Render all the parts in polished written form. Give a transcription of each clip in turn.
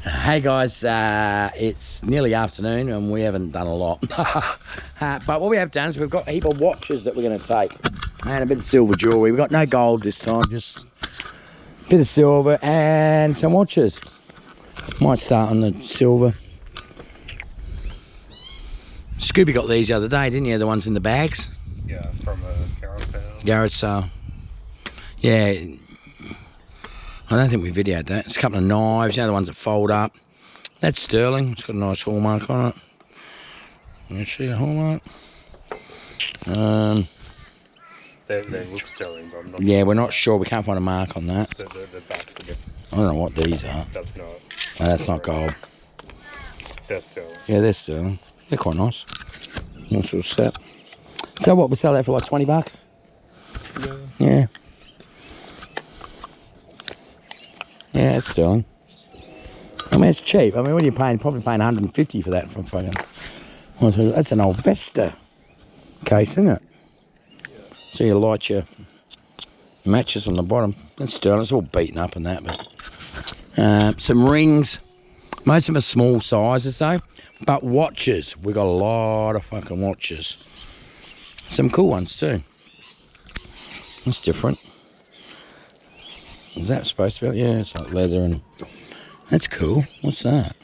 Hey guys, it's nearly afternoon and we haven't done a lot. But what we have done is we've got a heap of watches that we're going to take. And a bit of silver jewellery. We've got no gold this time, just a bit of silver and some watches. Might start on the silver. Scooby got these the other day, didn't you? The ones in the bags? Yeah, from a garage sale. Garage sale. Yeah. I don't think we videoed that. It's a couple of knives, you know, the ones that fold up. That's sterling. It's got a nice hallmark on it. Can you see the hallmark? They look sterling, but I'm not yeah, we're not sure. We can't find a mark on that. The backs are different. I don't know what these are. That's not. No, that's not gold. That's sterling. Yeah, they're sterling. They're quite nice. Nice little set. So what, we sell that for like 20 bucks? Yeah. Yeah. Yeah, it's sterling. I mean, it's cheap. I mean, what are you paying? Probably paying 150 for that from fucking. That's an old Vesta case, isn't it? Yeah. So you light your matches on the bottom. It's sterling. It's all beaten up and that. But some rings. Most of them are small sizes though. But watches. We got a lot of fucking watches. Some cool ones too. That's different. Is that supposed to be? Yeah, it's like leather and... That's cool. What's that?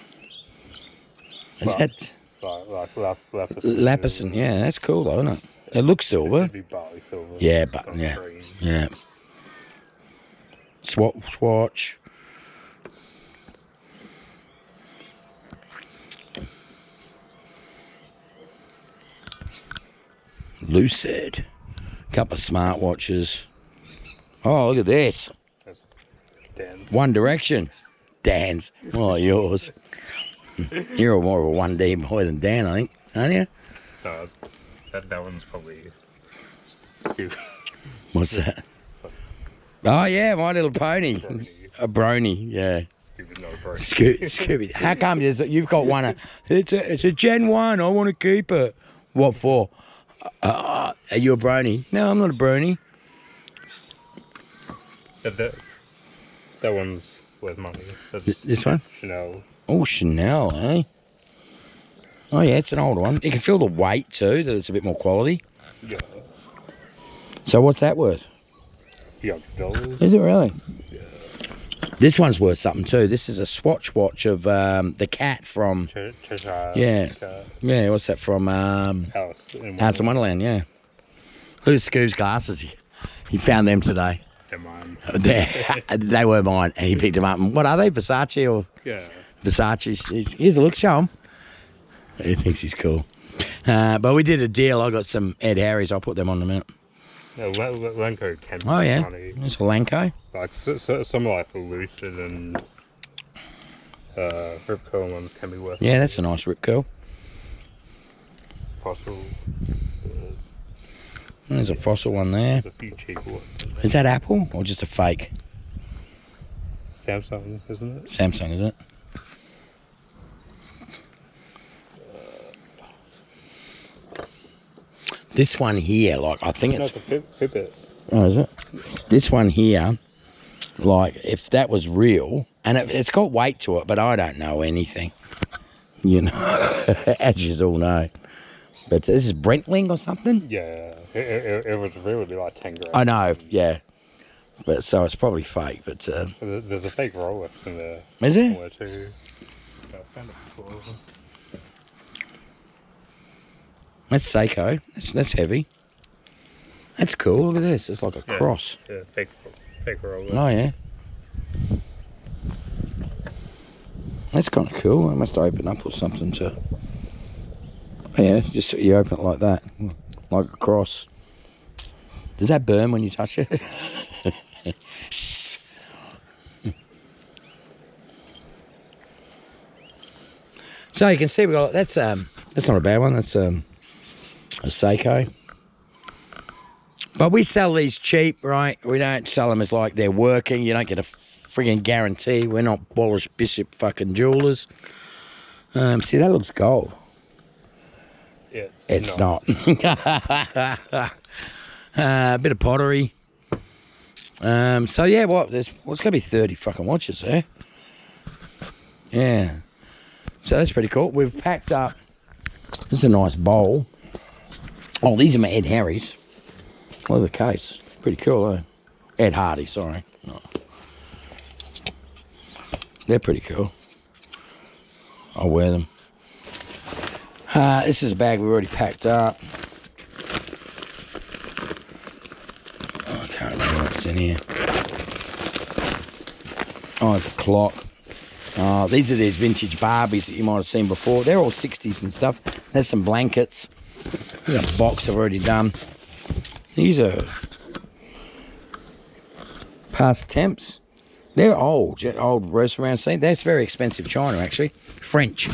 Is that... Like lapis. Lapis, yeah, that's cool though, isn't it? It looks silver. It'd be barley silver. Yeah, but yeah. Green. Yeah. Swatch. Lucid. Couple of smartwatches. Oh, look at this. That's Dan's. One Direction. Dan's. Oh, yours. You're more of a 1D boy than Dan, I think, aren't you? No, that one's probably Scooby. What's that? Oh, yeah, My Little Pony. A brony, yeah. Scooby's not a brony. Scooby. How come you've got one? It's a Gen 1. I want to keep it. What for? Are you a brony? No, I'm not a brony. That one's worth money. That's This one? Chanel. Oh, Chanel, eh? Oh, yeah, it's an old one. You can feel the weight, too, that it's a bit more quality. Yeah. So what's that worth? $300. Is it really? Yeah. This one's worth something, too. This is a swatch watch of the cat from... Cheshire. Yeah. Cat. Yeah, what's that from? Alice Alice in Wonderland, yeah. Look at Scoob's glasses. He found them today. They're mine. They were mine, and he picked them up. And what are they, Versace or... Yeah. Versace? Here's a look, show him. He thinks he's cool. But we did a deal. I got some Ed Harrys. I'll put them on in a minute. No, Lanco can be Oh, yeah. funny. It's a Lanco. Like, some like Lucid and Rip Curl ones can be worth Yeah, that's a nice Rip Curl. Fossil. There's a Fossil one there. There's a few cheaper ones. Is that Apple or just a fake? Samsung, isn't it? Samsung, is it? This one here, like, I think No, it's... it's a Fitbit. Oh, is it? This one here, like, if that was real, and it's got weight to it, but I don't know anything. You know, as you all know. But this is Brentling or something? Yeah, it was really like 10 grand. I know, yeah. But so it's probably fake, but... There's a fake Rolex in there. Is there? Somewhere too. I found it before. That's Seiko. That's heavy. That's cool. Look at this. It's like a cross. Yeah, fake Rolex. Oh, yeah. That's kind of cool. It must open up or something to... Oh, yeah, just you open it like that. Like a cross. Does that burn when you touch it? So you can see we got... That's not a bad one. That's... a Seiko. But we sell these cheap, right? We don't sell them as like they're working. You don't get a friggin' guarantee. We're not Wallace Bishop fucking jewelers. See, that looks gold. Yeah, It's not. A bit of pottery. So yeah, what's going to be 30 fucking watches there? Yeah. So that's pretty cool. We've packed up. This is a nice bowl. Oh, these are my Ed Harrys. Look at the case. Pretty cool, eh? Ed Hardy, sorry. No. They're pretty cool. I'll wear them. This is a bag we've already packed up. Oh, I can't remember what's in here. Oh, it's a clock. These are these vintage Barbies that you might have seen before. They're all 60s and stuff. There's some blankets. We've got a box I've already done. These are past temps. They're old restaurant scene. That's very expensive china, actually. French.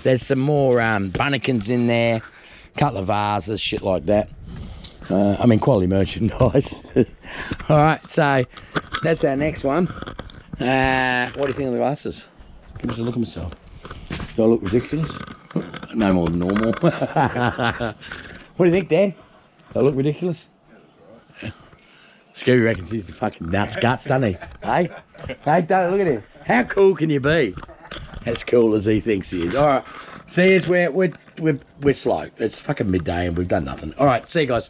There's some more Bunnekins in there. A couple of vases, shit like that. I mean, quality merchandise. All right, so that's our next one. What do you think of the glasses? Give us a look at myself. Do I look ridiculous? No more than normal. What do you think, Dan? Do I look ridiculous? Scooby reckons he's the fucking nuts guts, doesn't he? Hey? Hey, don't look at him. How cool can you be? As cool as he thinks he is. All right. See us, we're slow. It's fucking midday and we've done nothing. All right, see you guys.